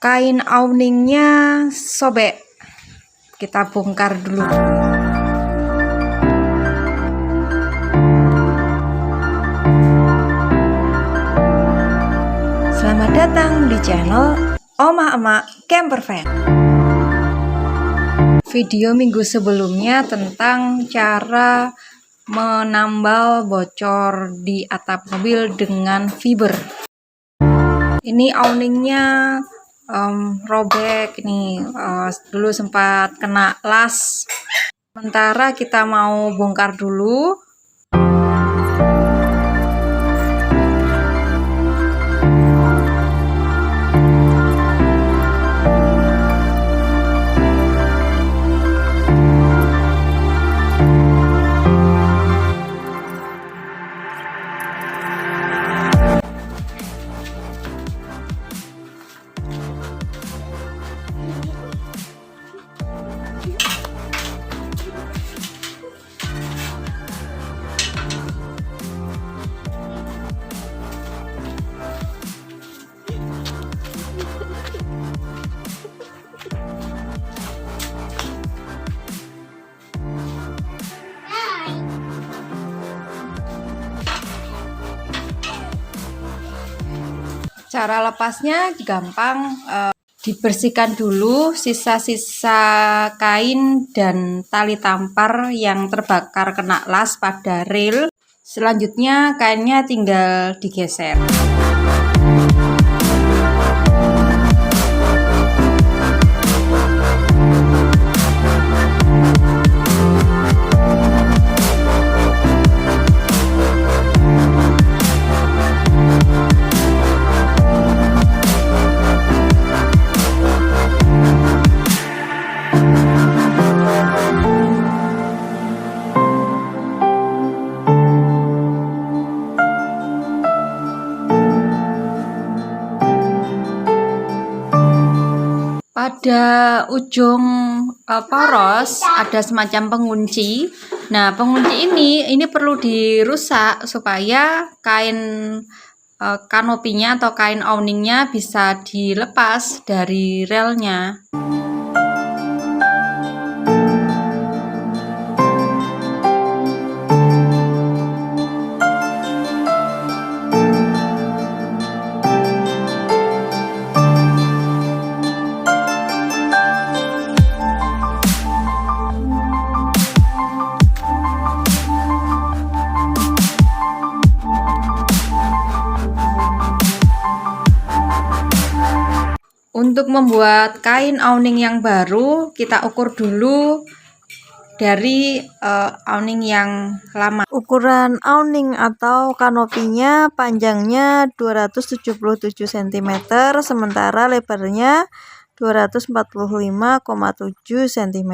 Kain awningnya sobek, kita bongkar dulu. Selamat datang di channel Oma Emak Campervan. Video minggu sebelumnya tentang cara menambal bocor di atap mobil dengan fiber. Ini awningnya robek nih, dulu sempat kena las. Sementara kita mau bongkar dulu. Cara lepasnya gampang, dibersihkan dulu sisa-sisa kain dan tali tampar yang terbakar kena las pada rel. Selanjutnya kainnya tinggal digeser. Pada ujung poros ada semacam pengunci. Nah, pengunci ini perlu dirusak supaya kain kanopinya atau kain awningnya bisa dilepas dari relnya. Untuk membuat kain awning yang baru, kita ukur dulu dari awning yang lama. Ukuran awning atau kanopinya panjangnya 277 cm, sementara lebarnya 245,7 cm.